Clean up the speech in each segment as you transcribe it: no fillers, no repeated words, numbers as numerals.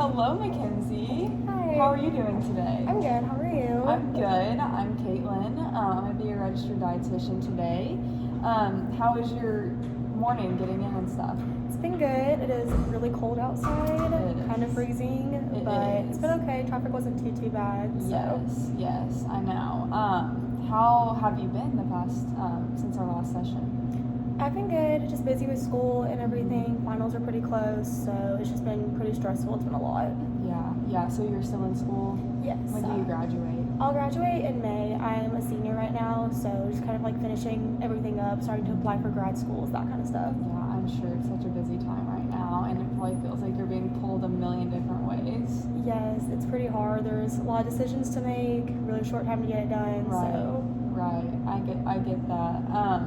Hello, Mackenzie. Hi. How are you doing today? I'm good. How are you? I'm good. I'm Caitlin. I'm going to be a registered dietitian today. How was your morning getting in and stuff? It's been good. It is really cold outside, It kind of is. freezing, It but is. it's been okay. Traffic wasn't too bad. So. Yes, I know. How have you been the past since our last session? I've been good. Just busy with school and everything. Finals are pretty close, so it's just been pretty stressful. It's been a lot. Yeah. So you're still in school? Yes. When do you graduate? I'll graduate in May. I'm a senior right now, so just kind of like finishing everything up, starting to apply for grad schools, that kind of stuff. Yeah, I'm sure it's such a busy time right now, and it probably feels like you're being pulled a million different ways. Yes, it's pretty hard. There's a lot of decisions to make, really short time to get it done. Right. I get that.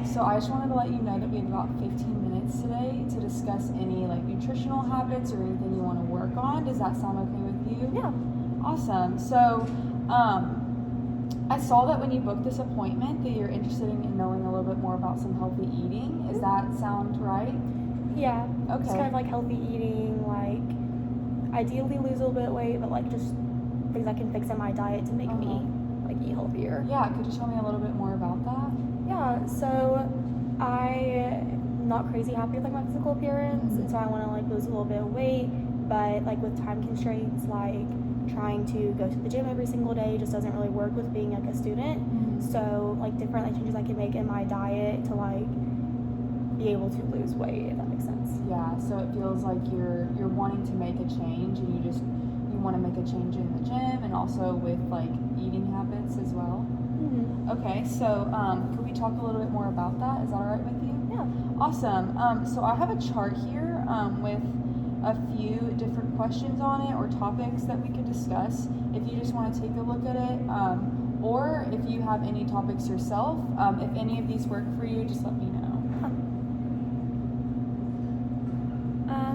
So I just wanted to let you know that we have about 15 minutes today to discuss any like nutritional habits or anything you want to work on. Does that sound okay with you? Yeah. Awesome. So, I saw that when you booked this appointment that you're interested in knowing a little bit more about some healthy eating. Does that sound right? Yeah. Okay. Just kind of like healthy eating, like ideally lose a little bit of weight, but like just things I can fix in my diet to make me like eat healthier. Yeah, could you tell me a little bit more about that? Yeah, so I'm not crazy happy with like my physical appearance, and so I want to like lose a little bit of weight, but like with time constraints, like trying to go to the gym every single day just doesn't really work with being like a student. So like different like changes I can make in my diet to like be able to lose weight, if that makes sense. Yeah, so it feels like you're wanting to make a change, and you want to make a change in the gym and also with like eating habits as well. Okay, so could we talk a little bit more about that? Is that all right with you? Yeah. Awesome. So I have a chart here with a few different questions on it or topics that we could discuss. If you just want to take a look at it, or if you have any topics yourself, if any of these work for you, just let me know.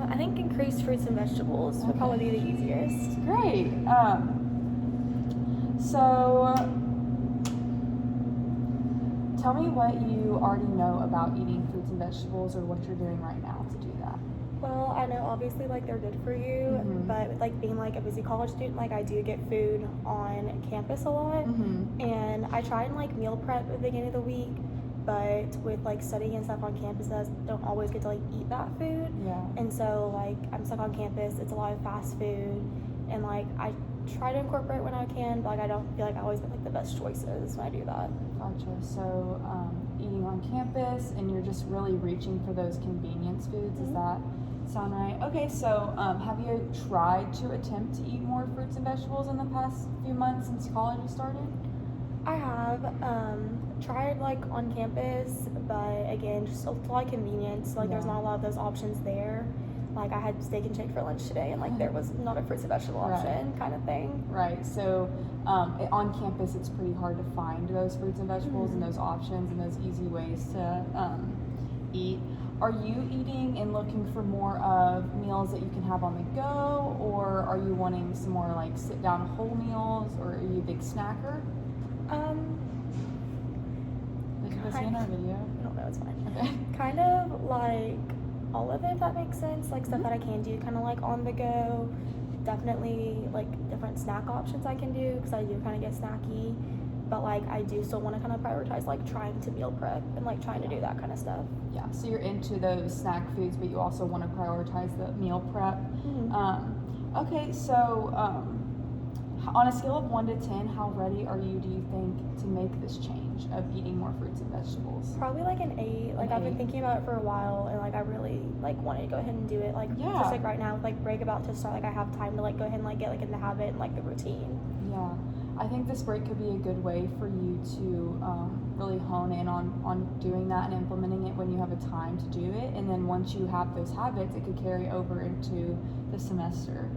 I think increased fruits and vegetables would probably be the easiest. Great. So tell me what you already know about eating fruits and vegetables, or what you're doing right now to do that. Well, I know obviously like they're good for you, but with like being like a busy college student, like I do get food on campus a lot, and I try and like meal prep at the beginning of the week, but with like studying and stuff on campus, I don't always get to like eat that food. Yeah. And so like I'm stuck on campus, it's a lot of fast food, and like I try to incorporate when I can, but like I don't feel like I always make like the best choices when I do that. Gotcha. So eating on campus, and you're just really reaching for those convenience foods. Does that sound right? Okay, so have you tried to attempt to eat more fruits and vegetables in the past few months since college has started? I have tried like on campus, but again, just a lot of convenience. Like there's not a lot of those options there. Like I had steak and shake for lunch today, and like there was not a fruits and vegetable option kind of thing. Right. So on campus, it's pretty hard to find those fruits and vegetables and those options and those easy ways to eat. Are you eating and looking for more of meals that you can have on the go, or are you wanting some more like sit down whole meals, or are you a big snacker? Did you see in our video? I don't know, it's fine. Okay. Kind of like all of it, if that makes sense. Like stuff that I can do kind of like on the go. Definitely like different snack options I can do, because I do kind of get snacky. But like I do still want to kind of prioritize like trying to meal prep and like trying to do that kind of stuff. Yeah, so you're into those snack foods, but you also want to prioritize the meal prep. Okay, so on a scale of 1 to 10, how ready are you, do you think, to make this change of eating more fruits and vegetables? Probably like an 8. Like I've been thinking about it for a while, and like I really like wanted to go ahead and do it. Like just like right now with like break about to start, like I have time to like go ahead and like get like in the habit and like the routine. Yeah, I think this break could be a good way for you to really hone in on doing that and implementing it when you have a time to do it. And then once you have those habits, it could carry over into the semester.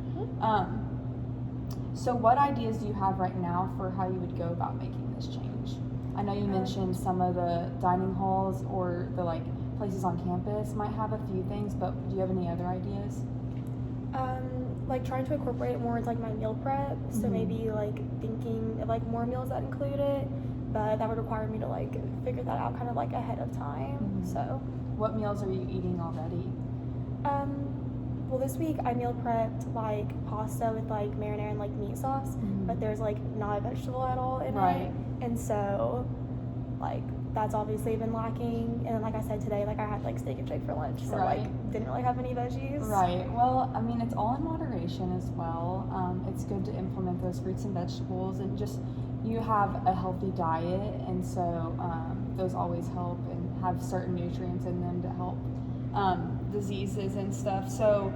So what ideas do you have right now for how you would go about making this change? I know you mentioned some of the dining halls or the like places on campus might have a few things, but do you have any other ideas? Like trying to incorporate it more into like my meal prep. So maybe like thinking of like more meals that include it, but that would require me to like figure that out kind of like ahead of time. So what meals are you eating already? Well, this week I meal prepped like pasta with like marinara and like meat sauce, but there's like not a vegetable at all in Right. it, and so like that's obviously been lacking. And then, like I said today, like I had like steak and shake for lunch, so Right. like didn't really have any veggies. Right. Well, I mean, it's all in moderation as well. It's good to implement those fruits and vegetables, and just you have a healthy diet, and so those always help and have certain nutrients in them to help diseases and stuff. So,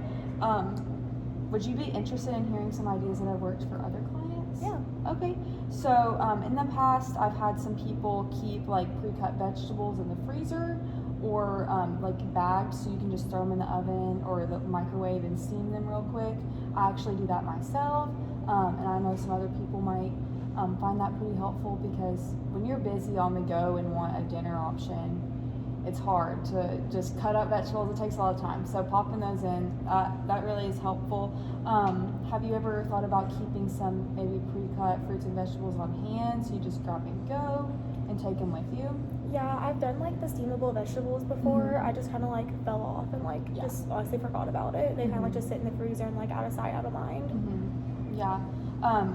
would you be interested in hearing some ideas that have worked for other clients? Yeah. Okay. So, in the past, I've had some people keep like pre-cut vegetables in the freezer, or like bagged, so you can just throw them in the oven or the microwave and steam them real quick. I actually do that myself, and I know some other people might find that pretty helpful, because when you're busy on the go and want a dinner option, it's hard to just cut up vegetables. It takes a lot of time. So popping those in, that really is helpful. Have you ever thought about keeping some maybe pre-cut fruits and vegetables on hand, so you just grab and go and take them with you? Yeah, I've done like the steamable vegetables before. I just kind of like fell off and like just honestly forgot about it. They kind of like just sit in the freezer and like out of sight, out of mind. Yeah.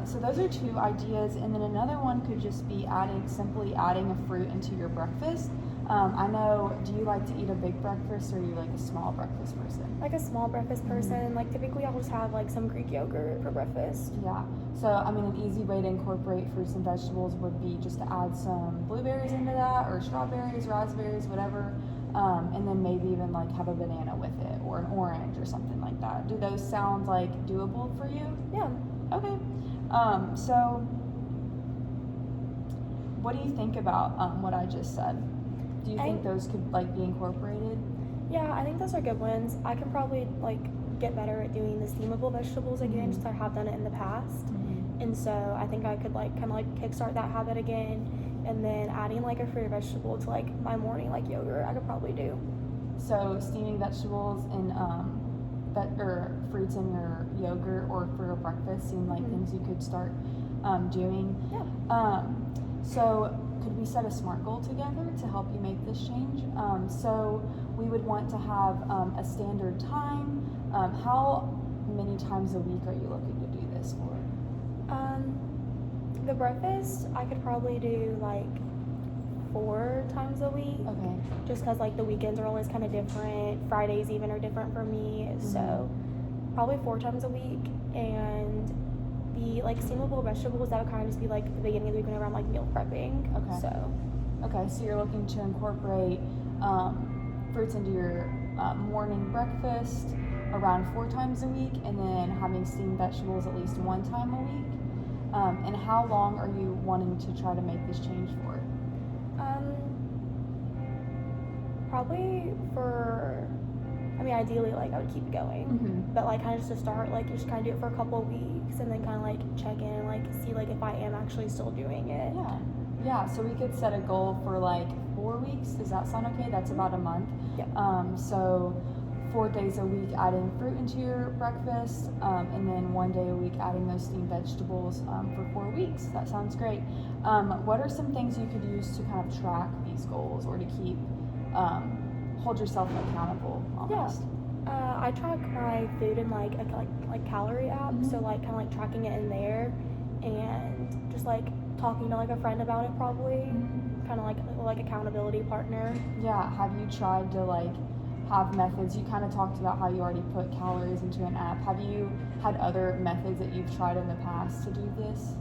So those are two ideas, and then another one could just be simply adding a fruit into your breakfast. I know, do you like to eat a big breakfast, or are you like a small breakfast person? Like a small breakfast person. Like typically I'll just have like some Greek yogurt for breakfast. Yeah. So, I mean, an easy way to incorporate fruits and vegetables would be just to add some blueberries into that, or strawberries, raspberries, whatever. And then maybe even like have a banana with it, or an orange or something like that. Do those sound like doable for you? Yeah. Okay. So what do you think about what I just said? Do you think those could like be incorporated? Yeah, I think those are good ones. I can probably like get better at doing the steamable vegetables again, just 'cause I have done it in the past. And so I think I could like kind of like kickstart that habit again, and then adding like a fruit or vegetable to like my morning like yogurt, I could probably do. So steaming vegetables and or fruits in your yogurt or for your breakfast seem like things you could start doing. Yeah. So could we set a SMART goal together to help you make this change? So we would want to have a standard time. How many times a week are you looking to do this for? The breakfast I could probably do like 4 times a week. Okay. Just because like the weekends are always kind of different. Fridays even are different for me. So probably 4 times a week. And the like steamable vegetables, that would kind of just be like the beginning of the week whenever I'm like meal prepping. Okay, so you're looking to incorporate fruits into your morning breakfast around 4 times a week, and then having steamed vegetables at least 1 time a week. And how long are you wanting to try to make this change for? Probably for, I mean, ideally, like, I would keep going. But, like, kind of just to start, like, you just kind of do it for a couple of weeks and then kind of, like, check in and, like, see, like, if I am actually still doing it. Yeah, so we could set a goal for, like, 4 weeks. Does that sound okay? That's about a month. Yeah. So 4 days a week adding fruit into your breakfast, and then 1 day a week adding those steamed vegetables for 4 weeks. That sounds great. What are some things you could use to kind of track these goals, or to keep hold yourself accountable almost? I track my food in like a calorie app, so like kind of like tracking it in there, and just like talking to like a friend about it, probably kind of like accountability partner. Yeah. Have you tried to like have methods? You kind of talked about how you already put calories into an app. Have you had other methods that you've tried in the past to do this?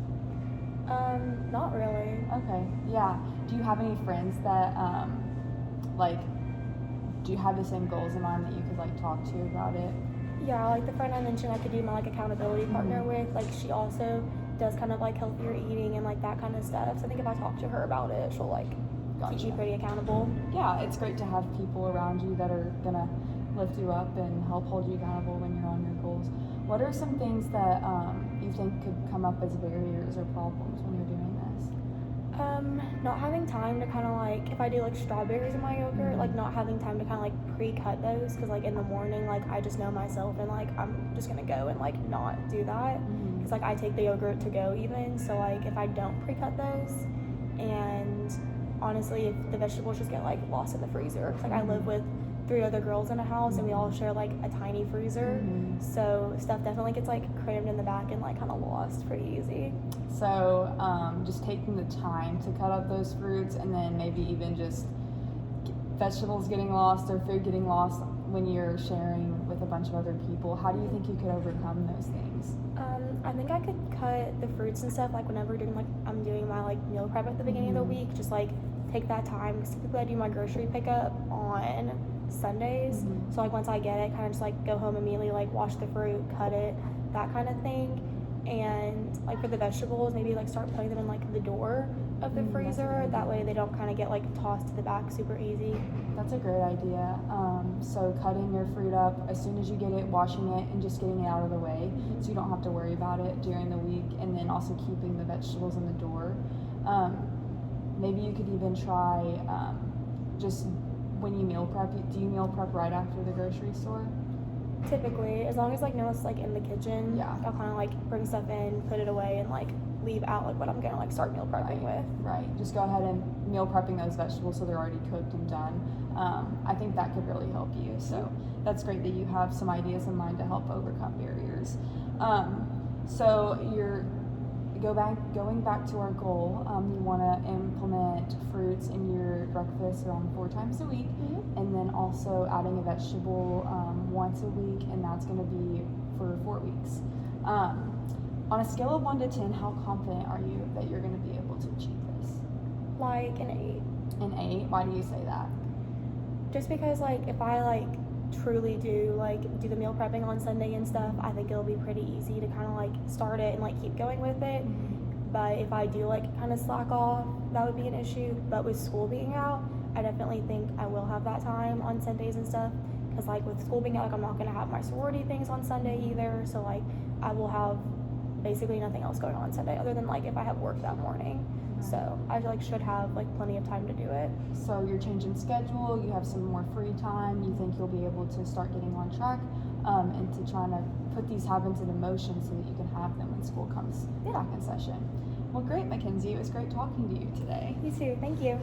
Not really. Okay. Yeah. Do you have any friends that like, do you have the same goals in mind that you could like talk to about it? Yeah, like the friend I mentioned I could do my like accountability partner with, like she also does kind of like healthier eating and like that kind of stuff. So I think if I talk to her about it, she'll like keep you pretty accountable. Yeah, it's great to have people around you that are gonna lift you up and help hold you accountable when you're on your goals. What are some things that you think could come up as barriers or problems when you're doing this? Not having time to kind of like, if I do like strawberries in my yogurt, like not having time to kind of like pre-cut those, because like in the morning, like I just know myself and like I'm just gonna go and like not do that, because like I take the yogurt to go even, so like if I don't pre-cut those, and honestly if the vegetables just get like lost in the freezer, because like I live with 3 other girls in a house, and we all share like a tiny freezer. Mhm. So stuff definitely gets like crammed in the back and like kind of lost pretty easy. So just taking the time to cut up those fruits, and then maybe even just vegetables getting lost or food getting lost when you're sharing with a bunch of other people. How do you think you could overcome those things? I think I could cut the fruits and stuff like whenever I'm doing my like meal prep at the beginning of the week. Just like take that time, because typically I do my grocery pickup on Sundays. Mhm. So like once I get it, kind of just like go home immediately, like wash the fruit, cut it, that kind of thing. And like for the vegetables, maybe like start putting them in like the door of the That's a good freezer. idea. That way they don't kind of get like tossed to the back super easy. That's a great idea. So cutting your fruit up as soon as you get it, washing it, and just getting it out of the way, so you don't have to worry about it during the week. And then also keeping the vegetables in the door. Maybe you could even try just when you meal prep. Do you meal prep right after the grocery store? Typically, as long as like no one's like in the kitchen, Yeah. I'll kind of like bring stuff in, put it away, and like leave out like what I'm gonna like start meal prepping with. Right. Just go ahead and meal prepping those vegetables so they're already cooked and done. I think that could really help you. So that's great that you have some ideas in mind to help overcome barriers. So you're going back to our goal. You want to implement fruits in your breakfast around 4 times a week, and then also adding a vegetable once a week, and that's going to be for 4 weeks. On a scale of 1 to 10, how confident are you that you're going to be able to achieve this? Like an 8. An 8? Why do you say that? Just because like if I like truly do the meal prepping on Sunday and stuff, I think it'll be pretty easy to kind of like start it and like keep going with it. But if I do like kind of slack off, that would be an issue. But with school being out, I definitely think I will have that time on Sundays and stuff. Because like with school being out, like I'm not gonna have my sorority things on Sunday either. So like I will have basically nothing else going on Sunday other than like if I have work that morning. So I like should have like plenty of time to do it. So you're changing schedule, you have some more free time, you think you'll be able to start getting on track, and to try to put these habits into motion so that you can have them when school comes back in session. Well, great, Mackenzie. It was great talking to you today. You too. Thank you.